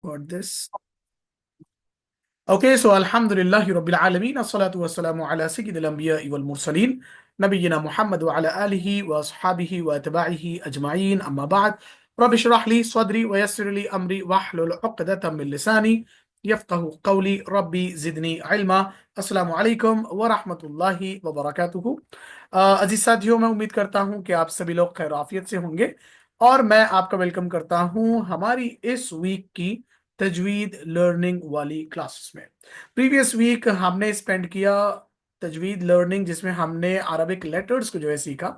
Got this. Okay, so Alhamdulillahi Rabbil Alameen, Assalatu wassalamu ala Sayyidil Anbiya'i wal Mursaleen, Nabiyyina Muhammad wa ala alihi wa ashabihi wa atba'ihi ajma'in, amma ba'd. Rabbi shrah li sadri wa yassir li amri wahlul 'uqdatam min lisani yafqahu qawli. Rabbi zidni ilma. Assalamu alaikum wa rahmatullahi wa barakatuhu. अजीज साथियों, मैं उम्मीद करता हूं कि आप सभी लोग खैर आफियत से होंगे और मैं आपका वेलकम करता हूं हमारी इस वीक की तजवीद लर्निंग वाली क्लासेस में। प्रीवियस वीक हमने स्पेंड किया तजवीद लर्निंग, जिसमें हमने अरबिक लेटर्स को जो है सीखा।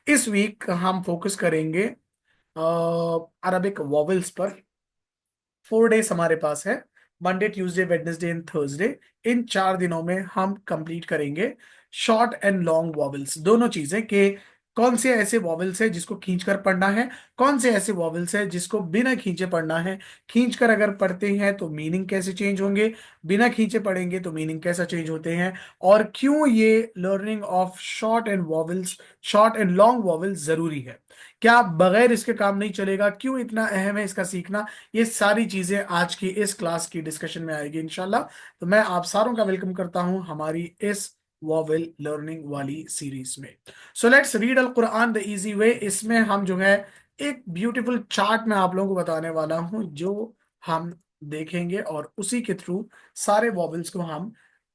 इस वीक हम फोकस करेंगे अरबिक वॉवेल्स पर। 4 डेज हमारे पास है, Monday Tuesday Wednesday and Thursday. इन 4 दिनों में हम कंप्लीट करेंगे शॉर्ट एंड लॉन्ग वॉवेल्स, दोनों चीजें कि कौन से ऐसे वॉवेल्स है जिसको खींचकर पढ़ना है, कौन से ऐसे वॉवेल्स है जिसको बिना खींचे पढ़ना है, खींचकर अगर पढ़ते हैं तो मीनिंग कैसे चेंज होंगे, बिना खींचे पढ़ेंगे तो मीनिंग कैसा चेंज होते हैं, और क्यों ये learning of short and vowels, short and long vowels जरूरी है, क्या बगैर इसके काम नहीं चलेगा, क्यों इतना अहम है इसका सीखना। ये सारी चीजें आज की इस क्लास की डिस्कशन में आएगी इंशाल्लाह। तो मैं आप सारों का वेलकम करता हूं हमारी इस वॉवेल लर्निंग वाली सीरीज में। So let's read Al Quran the easy way. इसमें हम जो है एक ब्यूटीफुल चार्ट में आप लोगों को बताने वाला हूं, जो हम देखेंगे और उसी के थ्रू सारे वॉवेल्स को हम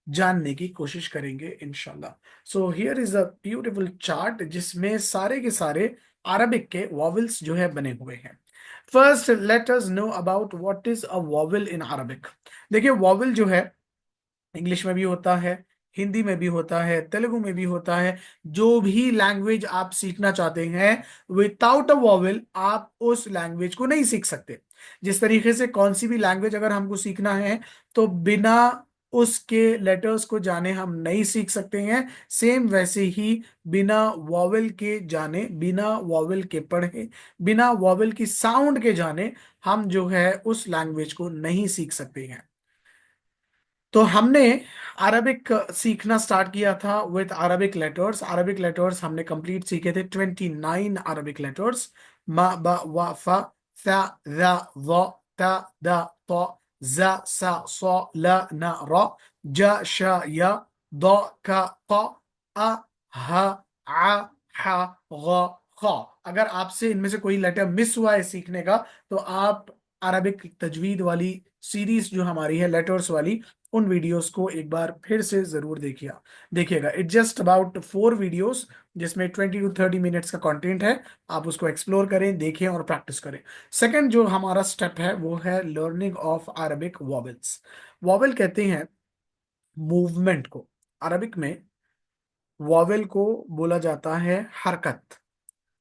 जानने की कोशिश करेंगे इंशाल्लाह। So here is a beautiful chart जिसमें सारे के सारे अरबिक के वॉवेल्स जो है बने हुए हैं। First let us know about what is a vowel in Arabic. देखिए, वॉवेल जो है इंग्लिश में भी होता है, हिंदी में भी होता है, तेलुगु में भी होता है। जो भी लैंग्वेज आप सीखना चाहते हैं, विदाउट अ वॉवेल आप उस लैंग्वेज को नहीं सीख सकते। जिस तरीके से कौन सी भी लैंग्वेज अगर हमको सीखना है तो बिना उसके लेटर्स को जाने हम नहीं सीख सकते हैं, सेम वैसे ही बिना वॉवेल के जाने, बिना वॉवेल के पढ़े, बिना वॉवेल की साउंड के जाने हम जो है उस लैंग्वेज को नहीं सीख सकते हैं। तो हमने अरबिक सीखना स्टार्ट किया था with Arabic letters. Arabic letters हमने कंप्लीट सीखे थे 29 अरबिक लेटर्स। म ब व फ थ ज व त द त ज स स ल न र ज श य द क q अ ह आ ह ग ख। अगर आपसे इनमें से कोई लेटर मिस हुआ है सीखने का, तो आप अरबिक तजवीद वाली सीरीज जो हमारी है लेटर्स वाली, उन वीडियोस को एक बार फिर से जरूर देखिएगा। इट जस्ट अबाउट 4 वीडियोस, जिसमें 20 to 30 मिनट्स का कंटेंट है। आप उसको एक्सप्लोर करें, देखें और प्रैक्टिस करें। सेकंड जो हमारा स्टेप है वो है learning of Arabic vowels. Vowel कहते हैं मूवमेंट को। अरबिक में वॉवेल को बोला जाता है हरकत।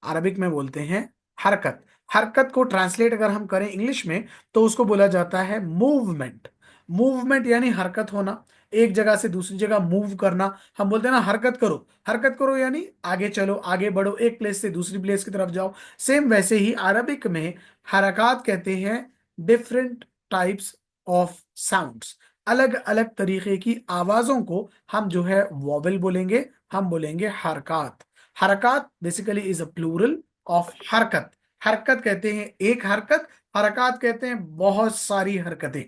अरबिक में बोलते हैं हरकत। हरकत को ट्रांसलेट अगर हम करें इंग्लिश में तो उसको बोला जाता है मूवमेंट। मूवमेंट यानी हरकत होना, एक जगह से दूसरी जगह मूव करना। हम बोलते हैं ना हरकत करो, हरकत करो यानी आगे चलो, आगे बढ़ो, एक प्लेस से दूसरी प्लेस की तरफ जाओ। सेम वैसे ही अरबिक में हरकत कहते हैं डिफरेंट टाइप्स ऑफ साउंड्स। अलग अलग तरीके की आवाजों को हम जो है वॉवेल बोलेंगे, हम बोलेंगे हरकत। हरकत basically is a plural of हरकत। हरकत कहते हैं एक हरकत, हरकत कहते हैं बहुत सारी हरकतें,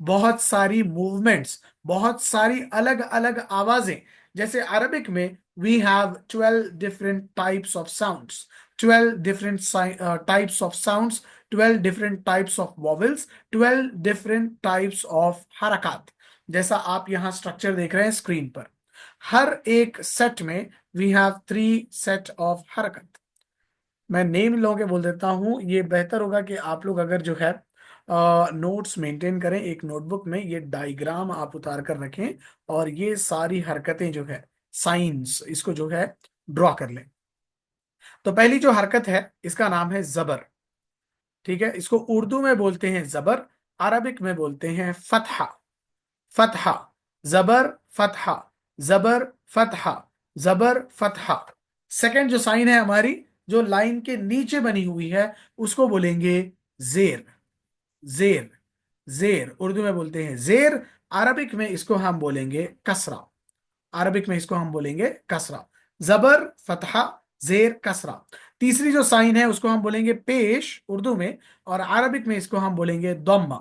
बहुत सारी मूवमेंट्स, बहुत सारी अलग अलग आवाजें। जैसे अरबिक में we have 12 different types of sounds, 12 different types of sounds, 12 different types of vowels, 12 different types of हरकत। जैसा आप यहाँ स्ट्रक्चर देख रहे हैं स्क्रीन पर, हर एक सेट में वी हैव 3 सेट ऑफ हरकत। मैं नेम इन लोगों के बोल देता हूं, ये बेहतर होगा कि आप लोग अगर जो है नोट्स मेंटेन करें, एक नोटबुक में ये डायग्राम आप उतार कर रखें और ये सारी हरकतें जो है साइंस इसको जो है ड्रॉ कर लें। तो पहली जो हरकत है इसका नाम है जबर। ठीक है, इसको उर्दू में बोलते हैं जबर, अरबिक में बोलते हैं फतहा। फतहा, जबर फतहा, जबर फतहा, जबर फतहा। सेकंड जो साइन है हमारी, जो लाइन के नीचे बनी हुई है, उसको बोलेंगे जेर। जेर, जेर उर्दू में बोलते हैं जेर, अरबिक में इसको हम बोलेंगे कसरा। अरबिक में इसको हम बोलेंगे कसरा। जबर फतहा, जेर कसरा। तीसरी जो साइन है उसको हम बोलेंगे पेश उर्दू में, और अरबिक में इसको हम बोलेंगे दम्मा।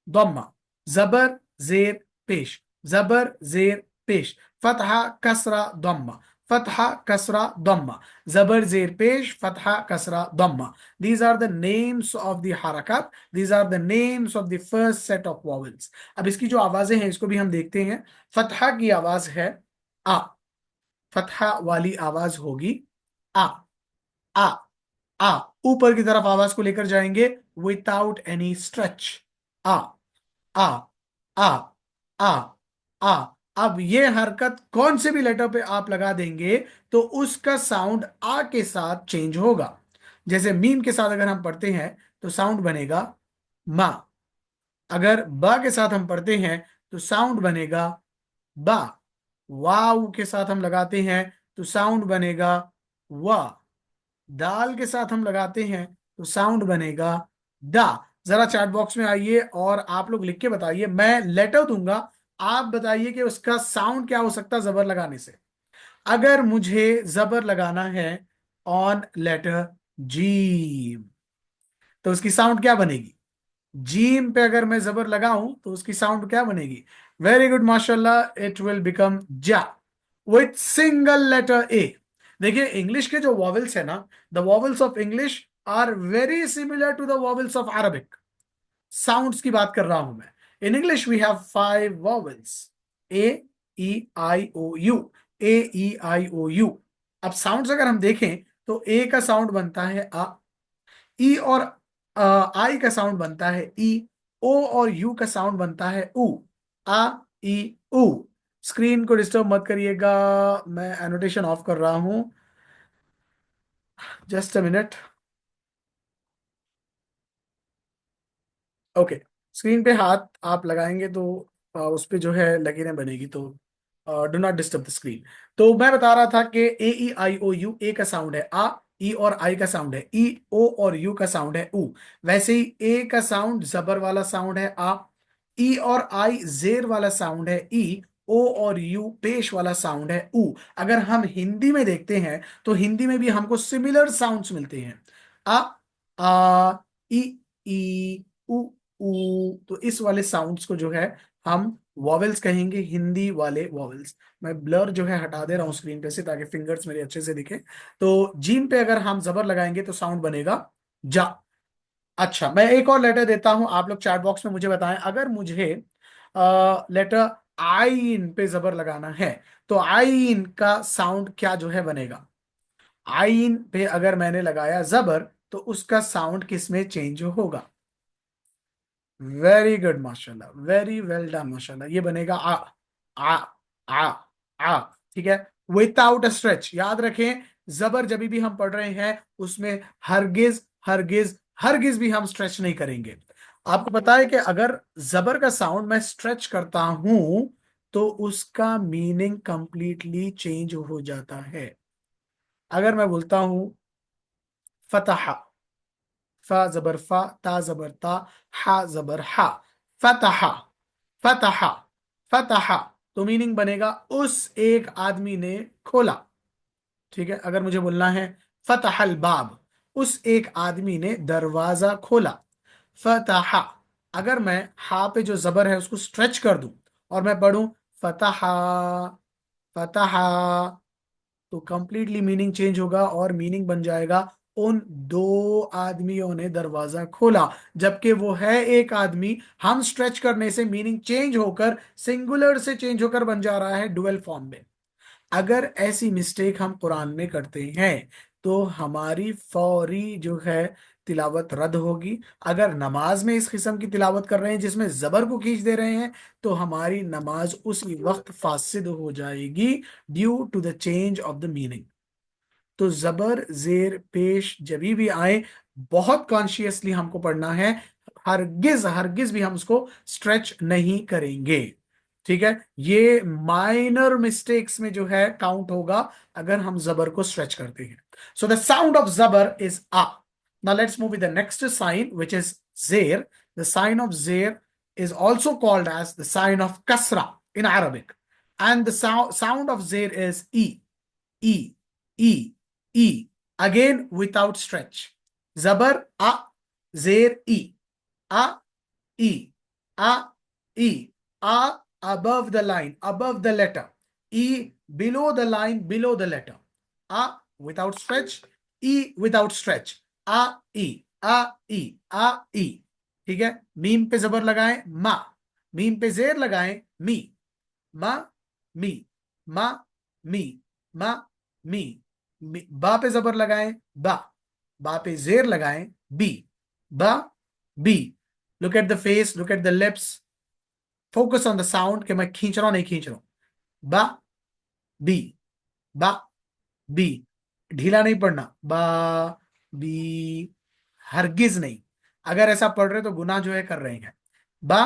दम्मा, जबर जेर पेश, जबर जेर पेश, फतहा कसरा दम्मा, फतहा कसरा दम्मा, जबर जेर पेश, फतहा कसरा दम्मा. These are the names of the harakat. These are the names of the first set of vowels. अब इसकी जो आवाजें हैं इसको भी हम देखते हैं. फतहा की आवाज है आ, फतहा वाली आवाज होगी आ, आ, आ. ऊपर की तरफ आवाज को लेकर जाएंगे विदाउट एनी स्ट्रेच. आ, आ, आ, आ, आ. अब ये हरकत कौन से भी लेटर पे आप लगा देंगे तो उसका साउंड आ के साथ चेंज होगा. जैसे मीम के साथ अगर हम पढ़ते हैं तो साउंड बनेगा मा. अगर बा के साथ हम पढ़ते हैं तो साउंड बनेगा बा. वाव के साथ हम लगाते हैं तो साउंड बनेगा वा. दाल के साथ हम लगाते हैं तो साउंड बनेगा दा. जरा चैट बॉक्स में आइए और आप लोग लिख के बताइए. मैं लेटर दूंगा, आप बताइए कि उसका साउंड क्या हो सकता है जबर लगाने से. अगर मुझे जबर लगाना है ऑन लेटर जी तो उसकी साउंड क्या बनेगी. जीम पे अगर मैं जबर लगाऊं तो उसकी साउंड क्या बनेगी. वेरी गुड माशाल्लाह, इट विल बिकम जा विथ सिंगल लेटर ए. देखिए इंग्लिश के जो वॉवल्स है ना, the vowels of English are very similar to the vowels of Arabic. Sounds की बात कर रहा हूं मैं. In English we have 5 vowels, A E I O U, A E I O U. अब साउंड्स अगर हम देखें तो ए का साउंड बनता है आ, ई और आई का साउंड बनता है ई, ओ और यू का साउंड बनता है उ. आ ई उ. स्क्रीन को डिस्टर्ब मत करिएगा, मैं एनोटेशन ऑफ कर रहा हूं. Just a minute. Okay. Screen पे हाथ आप लगाएंगे तो उस पे जो है लकीरें बनेगी, तो do not disturb the screen. तो मैं बता रहा था कि ए ई आई ओ यू, ए का साउंड है आ, ई और आई का साउंड है ई, ओ और यू का साउंड है उ. वैसे ही ए का साउंड जबर वाला साउंड है आ, ई और आई जेर वाला साउंड है ई, ओ और यू पेश वाला साउंड है उ. अगर हम हिंदी में देखते हैं तो हिंदी में भी हमको सिमिलर साउंड्स मिलते हैं. आ ई, ई उ, ऊ. तो इस वाले साउंड्स को जो है हम वॉवेल्स कहेंगे, हिंदी वाले वॉवेल्स. मैं ब्लर जो है हटा दे रहा हूं स्क्रीन पे से ताकि फिंगर्स मेरे अच्छे से दिखे. तो जीम पे अगर हम जबर लगाएंगे तो साउंड बनेगा जा. अच्छा, मैं एक और लेटर देता हूं, आप लोग चैट बॉक्स में मुझे बताएं. अगर मुझे लेटर आइन पे जबर लगाना है तो आइन का साउंड क्या जो है बनेगा. आइन पे अगर मैंने लगाया जबर तो उसका साउंड किस में चेंज होगा. वेरी गुड माशाल्लाह, वेरी वेल डन माशाल्लाह. ये बनेगा आ, आ, आ, आ. ठीक है, विदाउट अ स्ट्रेच. याद रखें जबर जब भी हम पढ़ रहे हैं उसमें हरगिज हरगिज हरगिज भी हम स्ट्रेच नहीं करेंगे. आपको पता है कि अगर जबर का साउंड मैं स्ट्रेच करता हूं तो उसका मीनिंग कंप्लीटली चेंज हो जाता है. अगर मैं बोलता हूं फतहा, फा जबर फा, ता जबर ता, हा जबर हा, फतहा, फतहा, फतहा. तो मीनिंग बनेगा उस एक आदमी ने खोला. ठीक है, अगर मुझे बोलना है फतहल बाब, उस एक आदमी ने दरवाजा खोला. फतहा. अगर मैं हा पे जो जबर है उसको स्ट्रेच कर दूं और मैं पढ़ूं फतहा, फतहा, तो कंप्लीटली मीनिंग चेंज होगा और मीनिंग बन जाएगा उन दो आदमियों ने दरवाजा खोला. जबकि वो है एक आदमी, हम स्ट्रेच करने से मीनिंग चेंज होकर सिंगुलर से चेंज होकर बन जा रहा है डुअल फॉर्म में. अगर ऐसी मिस्टेक हम कुरान में करते हैं तो हमारी फौरी जो है तिलावत रद्द होगी. अगर नमाज में इस किस्म की तिलावत कर रहे हैं जिसमें जबर को खींच दे रहे हैं तो हमारी नमाज उसी वक्त फासिद हो जाएगी due to the change of the meaning. तो जबर जेर पेश जब भी आए बहुत कॉन्शियसली हमको पढ़ना है. हरगिज हरगिज भी हम उसको स्ट्रेच नहीं करेंगे. ठीक है, ये माइनर मिस्टेक्स में जो है काउंट होगा अगर हम जबर को स्ट्रेच करते हैं. सो द साउंड ऑफ जबर इज आ. Now let's move with the next sign which is जेर. द साइन ऑफ जेर is also called as the sign of kasra in Arabic, and the sound of zer is e, e, e, e. Again without stretch. Zabar a, zer e, a, e. A, E. A above the line, above the letter. E below the line, below the letter. A without stretch, E without stretch. A, E, A, E, A, E. ठीक है, meme पे जबर लगाएं मा, meme पे जेर लगाएं मी, मा मी, मा मी, मा मी, बा पे जबर लगाएं बा, बा पे जेर लगाएं बी, बा बी. Look at the face, look at the lips, focus on the sound कि मैं खींच रहा हूं नहीं खींच रहा हूं. बा बी, बा बी. ढीला नहीं पढ़ना, बा बी, हरगिज नहीं. अगर ऐसा पढ़ रहे तो गुनाह जो है कर रहे हैं. बा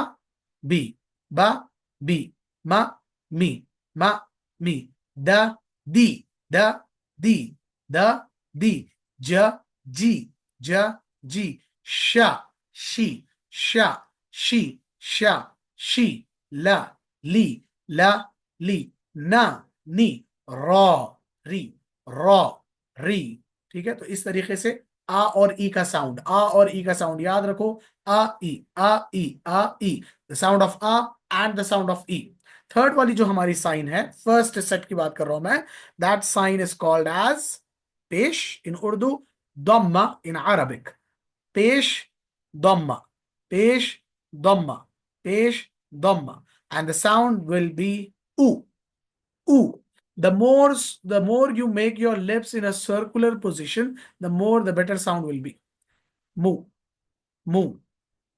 बी, बा बी, मा मी, मा मी, द दी, द दी, द दी, ज जी, ज जी, श शी, श शी, श शी, ल ली, ल ली, न नी, रॉ री, रॉ री. ठीक है, तो इस तरीके से आ और ई का साउंड, आ और ई का साउंड याद रखो. आ ई, आ ई, आ ई. द साउंड ऑफ आ एंड द साउंड ऑफ ई. थर्ड वाली जो हमारी साइन है, फर्स्ट सेट की बात कर रहा हूं मैं, that sign is called as पेश इन उर्दू, दम्मा इन अरबिक. पेश दम्मा, पेश दम्मा, पेश दम्मा. And the sound will be ऊ, ऊ. The more you make your lips in a circular position, the more the better sound will be. Mu, mu,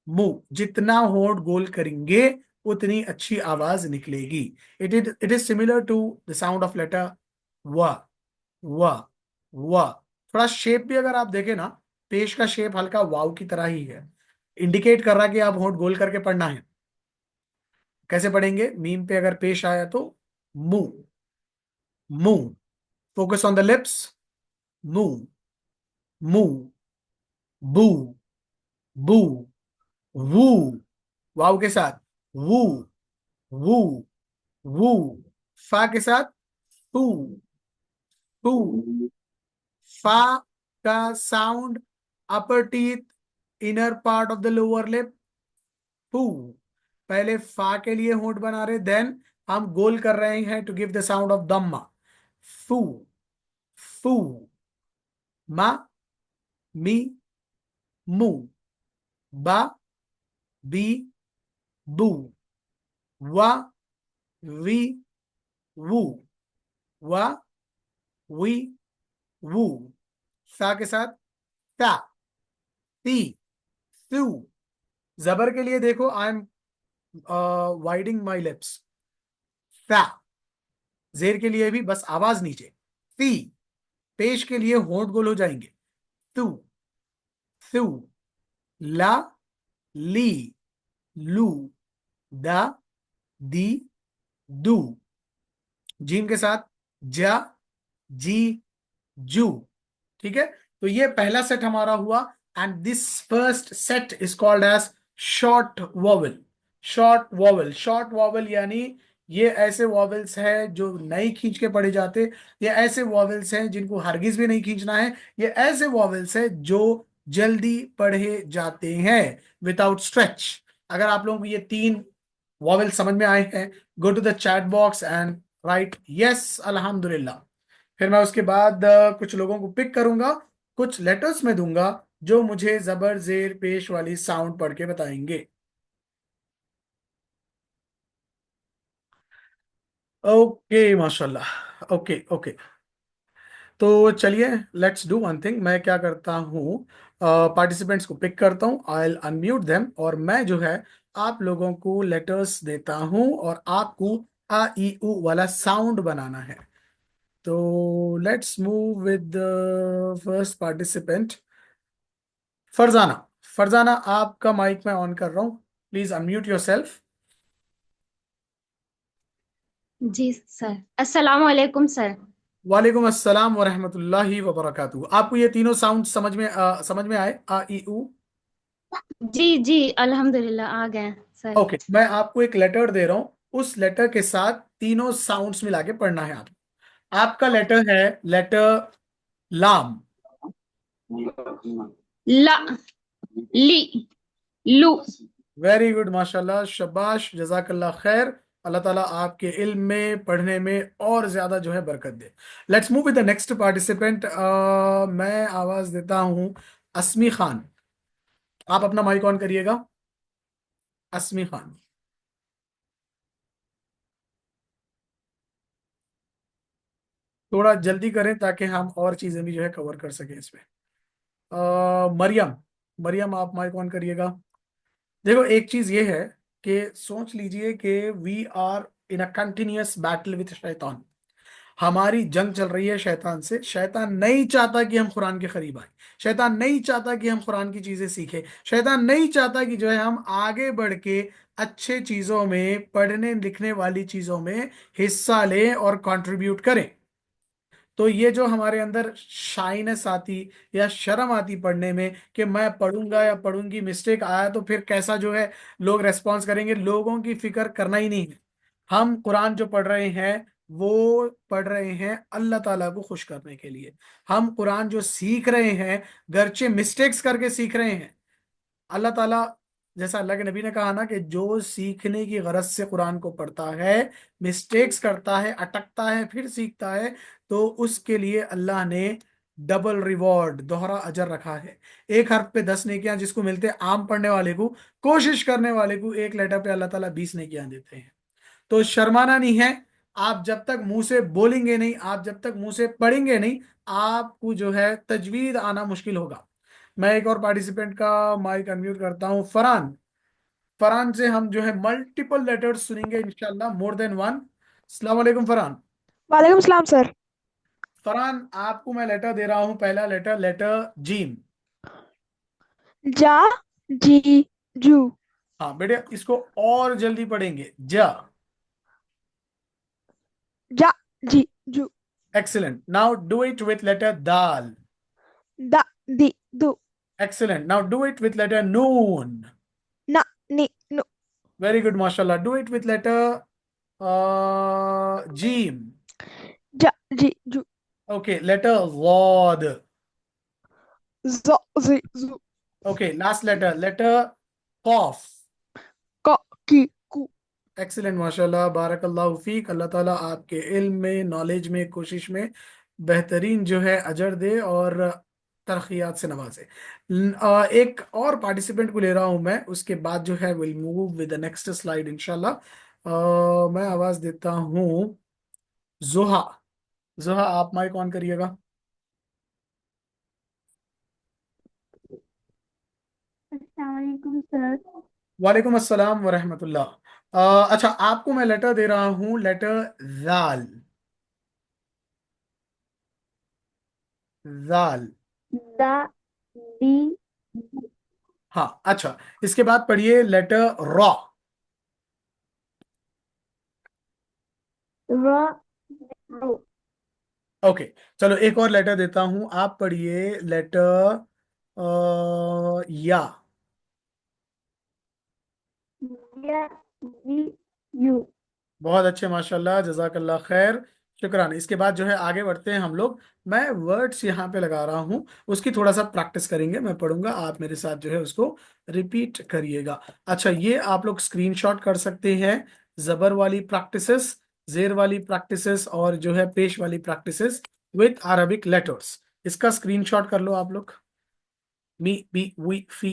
mu. जितना होंठ गोल करेंगे उतनी अच्छी आवाज निकलेगी. It is similar to the sound of letter व, व, व. थोड़ा शेप भी अगर आप देखें ना, पेश का शेप हल्का वाव की तरह ही है, इंडिकेट कर रहा है कि आप होंठ गोल करके पढ़ना है. कैसे पढ़ेंगे? मीम पे अगर पेश आया तो मु, मु. Focus on the lips. मू, मू, बू, बू, वू. वाव के साथ वू, वू, वू. फा के साथ फू, फू. फा का sound, upper teeth, inner part of the lower lip, फू. पहले फा के लिए होंठ बना रहे, देन हम गोल कर रहे हैं to give the sound of दम्मा. फू, फू. मा मी, मू, बा बी, बू, वा वी, वू, वा वी, वू. सा के साथ ता, ती, सू. जबर के लिए देखो, आई एम वाइडिंग माई लिप्स. सा. जेर के लिए भी बस आवाज नीचे. ती. पेश के लिए होंठ गोल हो जाएंगे. तू, सू, ला, ली, लू, दा, दी, दू. जीम के साथ जा, जी, जू. ठीक है, तो ये पहला सेट हमारा हुआ. And this first set is called as short vowel. Short vowel, short vowel यानी ये ऐसे वॉवल्स हैं जो नहीं खींच के पढ़े जाते. ये ऐसे वॉवल्स हैं जिनको हरगिज भी नहीं खींचना है. ये ऐसे वॉवल्स हैं जो जल्दी पढ़े जाते हैं विदाउट स्ट्रेच. अगर आप लोगों को ये तीन वॉवल समझ में आए हैं, go to the chat box and write yes अल्हम्दुलिल्लाह. फिर मैं उसके बाद कुछ लोगों को पिक करूंगा, कुछ लेटर्स में दूंगा जो मुझे जबर जेर पेश वाली साउंड पढ़ के बताएंगे. ओके माशाल्लाह. ओके ओके, तो चलिए लेट्स डू वन थिंग. मैं क्या करता हूँ, पार्टिसिपेंट्स को पिक करता हूँ, आई विल अनम्यूट देम, और मैं जो है आप लोगों को लेटर्स देता हूँ और आपको आ ई उ वाला साउंड बनाना है. तो let's move with first participant, Farzana. Farzana, आपका माइक मैं ऑन कर रहा हूँ, प्लीज अनम्यूट योर सेल्फ. जी सर। अस्सलाम वालेकुम सर। वालेकुम अस्सलाम व रहमतुल्लाहि व बरकातहू. आपको ये तीनों साउंड समझ में आए? आ ई उ. जी जी, अल्हम्दुलिल्लाह आ गए सर। ओके, मैं आपको एक लेटर दे रहा हूँ, उस लेटर के साथ तीनों साउंड्स मिला के पढ़ना है. आपका लेटर है लेटर लाम. ला, ली, लू, वेरी गुड, माशाल्लाह, शाबाश, जजाकल्लाह खैर। अल्लाह ताला आपके इल्म में, पढ़ने में और ज्यादा जो है बरकत दे। Let's move with the next participant. मैं आवाज देता हूं अस्मी खान। आप अपना माइक ऑन करिएगा, अस्मी खान। थोड़ा जल्दी करें ताकि हम और चीजें भी जो है कवर कर सकें इसमें। मरियम, मरियम आप माइक ऑन करिएगा। देखो, एक चीज ये है कि सोच लीजिए कि we are in a continuous battle with शैतान। हमारी जंग चल रही है शैतान से। शैतान नहीं चाहता कि हम कुरान के करीब आए। शैतान नहीं चाहता कि हम कुरान की चीजें सीखें। शैतान नहीं चाहता कि जो है हम आगे बढ़ के अच्छे चीजों में, पढ़ने लिखने वाली चीजों में हिस्सा लें और कंट्रीब्यूट करें। तो ये जो हमारे अंदर शाइनेस आती या शर्म आती पढ़ने में कि मैं पढ़ूंगा या पढ़ूंगी, मिस्टेक आया तो फिर कैसा जो है लोग रेस्पॉन्स करेंगे, लोगों की फिक्र करना ही नहीं है। हम कुरान जो पढ़ रहे हैं वो पढ़ रहे हैं अल्लाह ताला को खुश करने के लिए। हम कुरान जो सीख रहे हैं, गर्चे मिस्टेक्स करके सीख रहे हैं, अल्लाह ताला, जैसा अल्लाह के नबी ने कहा ना कि जो सीखने की गरज से कुरान को पढ़ता है, मिस्टेक्स करता है, अटकता है, फिर सीखता है, तो उसके लिए अल्लाह ने डबल रिवॉर्ड, दोहरा अजर रखा है। एक हर्फ पे 10 नेकियां जिसको मिलते हैं, आम पढ़ने वाले को, कोशिश करने वाले को एक लेटर पे अल्लाह ताला 20 नेकियां देते हैं। तो शर्माना नहीं है। आप जब तक मुंह से बोलेंगे नहीं, आप जब तक मुंह से पढ़ेंगे नहीं, आपको जो है तजवीद आना मुश्किल होगा। मैं एक और पार्टिसिपेंट का माइक अनम्यूट करता हूं, फरहान। फरहान से हम जो है मल्टीपल लेटर्स सुनेंगे इंशाल्लाह, मोर देन वन। अस्सलाम वालेकुम फरहान। वालेकुम सलाम सर। फरहान, आपको मैं लेटर दे रहा हूं। पहला लेटर, लेटर जीम। जा जी जू। हाँ बेटे, इसको और जल्दी पढ़ेंगे, जा। जा जी जू। Excellent, now do it with letter दाल। दा दी दू। Excellent, now do it with letter नून। ना नी नु। वेरी गुड, माशाल्लाह। डू इट विथ लेटर जीम। जा जी जू। ओके, लेटर वॉद। जो जी जू। ओके, लास्ट लेटर, लेटर कॉफ। क की कू। एक्सीलेंट, माशाल्लाह, बारकल्लाहु फीक। अल्लाह ताला आपके इल्म में, नॉलेज में, कोशिश में बेहतरीन जो है अजर दे और तरक्यात से नवाजे। एक और पार्टिसिपेंट को ले रहा हूं मैं, उसके बाद जो है will move with the next slide इंशाल्लाह। मैं आवाज देता हूं जोहा। जोहा, आप माइक ऑन करिएगा। अस्सलाम वालेकुम सर। वालेकुम अस्सलाम वरहमतुल्लाह। अच्छा, आपको मैं लेटर दे रहा हूं, लेटर जाल। जाल। दा दी हाँ, अच्छा, इसके बाद पढ़िए लेटर रॉ। र रो ओके, चलो एक और लेटर देता हूं, आप पढ़िए लेटर या। या जी यू। बहुत अच्छे, माशाल्लाह, जजाकल्लाह खैर, शुक्रान। इसके बाद जो है आगे बढ़ते हैं हम लोग। मैं वर्ड्स यहाँ पे लगा रहा हूँ, उसकी थोड़ा सा प्रैक्टिस करेंगे। मैं पढ़ूंगा, आप मेरे साथ जो है उसको रिपीट करिएगा। अच्छा, ये आप लोग स्क्रीनशॉट कर सकते हैं। जबर वाली प्रैक्टिसेस, जेर वाली प्रैक्टिसेस और जो है पेश वाली प्रैक्टिसेस विथ अरबिक लेटर्स, इसका स्क्रीनशॉट कर लो आप लोग। मी, बी, वी, फी,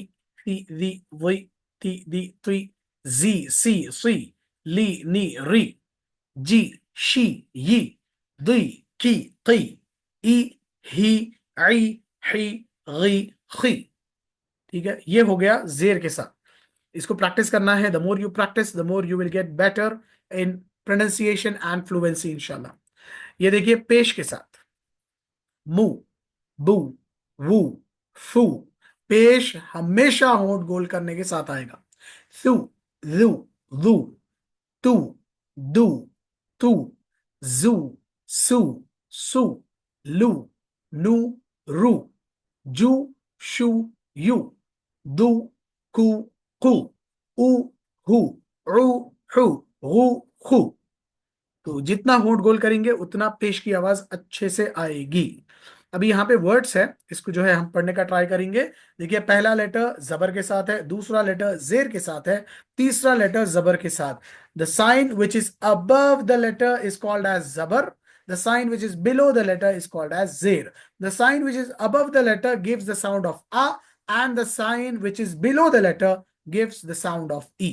दी, वी, ती, दी, तुई, जी, सी, सुई, ली, नी, री, जी, शी, yi, दी, की, ती, ई, ही, आई, ही, गी, खी। ठीक है, ये हो गया जेर के साथ। इसको प्रैक्टिस करना है। The more you practice, the more you will get better in pronunciation and fluency इंशाल्लाह। ये देखिए पेश के साथ, मु, बू, वू, फू। पेश हमेशा होंठ गोल करने के साथ आएगा। सु, जू, जू, तू, दू, तू, जू, सु, सु, लू, नु, रू, जू, शू, यू, दू, कू, कू, ऊ, हु, ऊ, हु, गु, खु। तो जितना होंठ गोल करेंगे उतना पेश की आवाज अच्छे से आएगी। अभी यहाँ पे वर्ड्स है, इसको जो है हम पढ़ने का ट्राई करेंगे। देखिए, पहला लेटर जबर के साथ है, दूसरा लेटर जेर के साथ है, तीसरा लेटर जबर के साथ। The sign which is above the letter is called as जबर, the sign which is below the letter is called as zir. The sign which is above the letter gives the sound of a, and the sign which is below the letter gives the sound of e.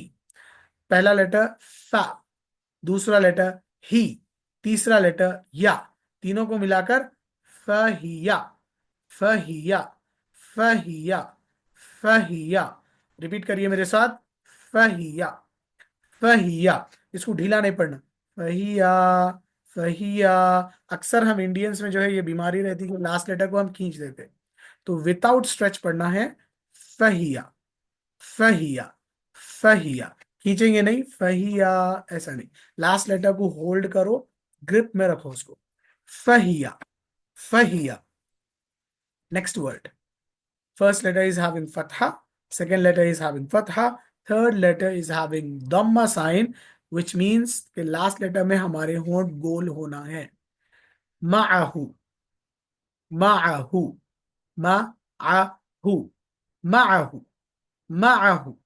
पहला letter फा, दूसरा letter ही, तीसरा letter या, तीनों को मिलाकर फहिया, फहिया, फहिया, फहिया। Repeat करिए मेरे साथ, फहिया, फहिया। इसको ढीला नहीं पढ़ना, फहिया, फहिया। अक्सर हम इंडियंस में जो है ये बीमारी रहती है कि लास्ट लेटर को हम खींच देते हैं, तो विदाउट स्ट्रेच पढ़ना है, फहिया, फहिया, फहिया। खींचेंगे नहीं, फहिया ऐसा नहीं, लास्ट लेटर को होल्ड करो, ग्रिप में रखो उसको, फहिया, फहिया। Next word, first letter is having fatha, second letter is having fatha, third letter is having dhamma sign, which means कि लास्ट लेटर में हमारे होंठ गोल होना है। माअहू, माअहू, माअहू, माअहू, माअहू,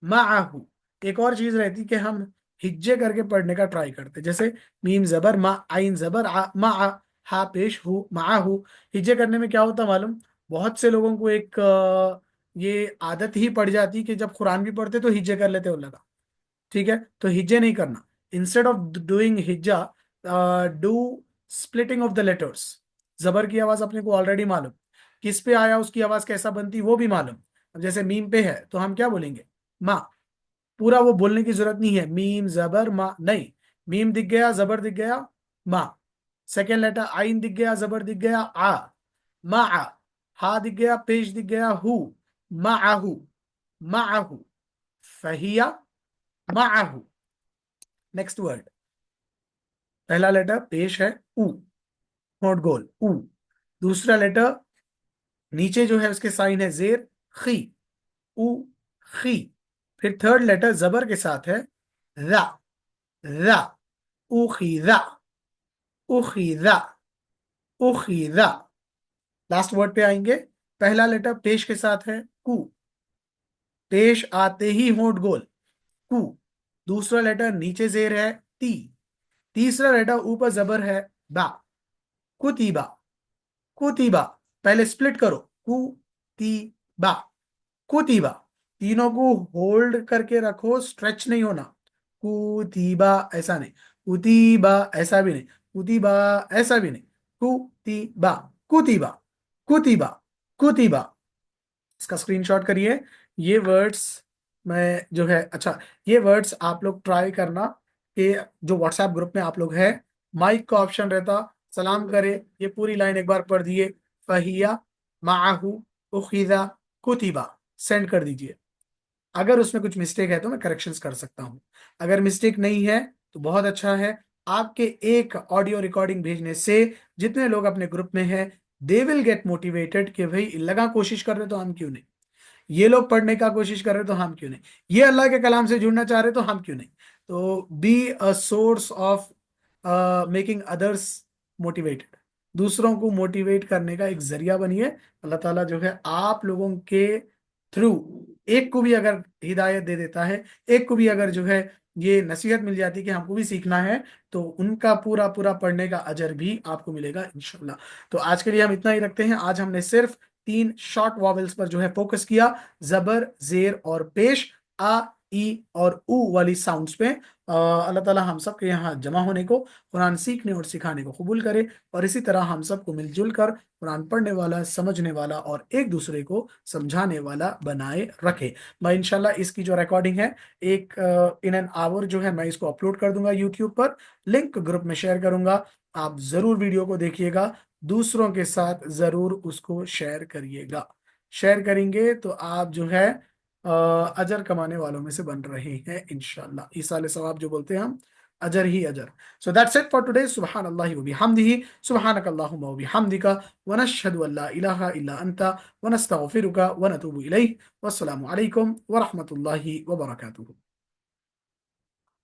माअहू। एक और चीज रहती कि हम हिज्जे करके पढ़ने का ट्राई करते, जैसे मीम जबर मा, आइन जबर आ, मा, हा पेश हु, माअहू। हिज्जे करने में क्या होता मालूम, बहुत से लोगों को एक ये आदत ही पड़ जाती कि जब कुरान भी पढ़ते तो हिज्जे कर लेते हो लगा। ठीक है, तो हिज्जे नहीं करना। इंस्टेड ऑफ डूइंग हिज्जा, do splitting of the letters. जबर की आवाज अपने को ऑलरेडी मालूम, किस पे आया उसकी आवाज कैसा बनती वो भी मालूम। अब जैसे मीम पे है तो हम क्या बोलेंगे, माँ। पूरा वो बोलने की जरूरत नहीं है, मीम जबर मा नहीं, मीम दिख गया जबर दिख गया माँ, सेकेंड लेटर आइन दिख गया जबर दिख गया आ, मा आ, हा दिख गया पेश दिख गया हु, माहू, माहू, फहिया, माहू। नेक्स्ट वर्ड, पहला लेटर पेश है उ, होंठ गोल उ। दूसरा लेटर नीचे जो है उसके साइन है जेर, खी, उ, खी। फिर थर्ड लेटर जबर के साथ है रा, रा, उखीदा, उखीदा, उखीदा। लास्ट वर्ड पे आएंगे, पहला लेटर पेश के साथ है कु, पेश आते ही होंठ गोल कु। दूसरा लेटर नीचे जेर है ती, तीसरा लेटर ऊपर जबर है बा, कुतीबा, कुतीबा। पहले स्प्लिट करो, कुतीबा, कुतीबा। तीनों को होल्ड करके रखो, स्ट्रेच नहीं होना। कुतीबा ऐसा नहीं, कुतीबा ऐसा भी नहीं, कुतीबा ऐसा भी नहीं, कुतीबा, कुतीबा, कुतीबा, कुतीबा। इसका स्क्रीनशॉट करिए। ये वर्ड्स मैं जो है, अच्छा, ये वर्ड्स आप लोग ट्राई करना कि जो व्हाट्सएप ग्रुप में आप लोग हैं, माइक का ऑप्शन रहता, सलाम करे, ये पूरी लाइन एक बार पढ़ दिए, फहिया, माहू, उखीदा, कुतीबा, सेंड कर दीजिए। अगर उसमें कुछ मिस्टेक है तो मैं करेक्शंस कर सकता हूं, अगर मिस्टेक नहीं है तो बहुत अच्छा है। आपके एक ऑडियो रिकॉर्डिंग भेजने से जितने लोग अपने ग्रुप में हैं, दे विल गेट मोटिवेटेड कि भाई लगा कोशिश कर रहे तो हम क्यों नहीं, ये लोग पढ़ने का कोशिश कर रहे तो हम क्यों नहीं, ये अल्लाह के कलाम से जुड़ना चाह रहे तो हम क्यों नहीं। तो be a source of making others motivated, दूसरों को मोटिवेट करने का एक जरिया बनिए। अल्लाह ताला जो है आप लोगों के थ्रू, एक को भी अगर हिदायत दे देता है, एक को भी अगर जो है ये नसीहत मिल जाती है कि हमको भी सीखना है, तो उनका पूरा पूरा पढ़ने का अजर भी आपको मिलेगा इंशाल्लाह। तो आज के लिए हम इतना ही रखते हैं। आज हमने सिर्फ 3 शॉर्ट वॉवेल्स पर जो है फोकस किया, जबर, जेर और पेश, आ, ई और ऊ वाली साउंड्स पे। अल्लाह ताला हम सब के यहाँ जमा होने को, कुरान सीखने और सिखाने को कबूल करे, और इसी तरह हम सबको मिलजुल कर कुरान पढ़ने वाला, समझने वाला और एक दूसरे को समझाने वाला बनाए रखे। मैं इंशाल्लाह इसकी जो रिकॉर्डिंग है, एक इन एन आवर जो है मैं इसको अपलोड कर दूंगा यूट्यूब पर, लिंक ग्रुप में शेयर करूंगा। आप जरूर वीडियो को देखिएगा, दूसरों के साथ जरूर उसको शेयर करिएगा। शेयर करेंगे तो आप जो है अजर कमाने वालों में से बन रहे हैं इंशाल्लाह। ईसाले सवाब जो बोलते हैं हम, अजर ही अजर। So that's it for today. सुभान अल्लाहि व बिहम्दिही, सुब्हानक अल्लाहुम्मा व बिहम्दिका, व नशहदु अल्ला इलाहा इल्ला अंता, व नस्तगफिरुका व नतूबु इलैह। वस्सलामु अलैकुम व रहमतुल्लाहि व बरकातुहू।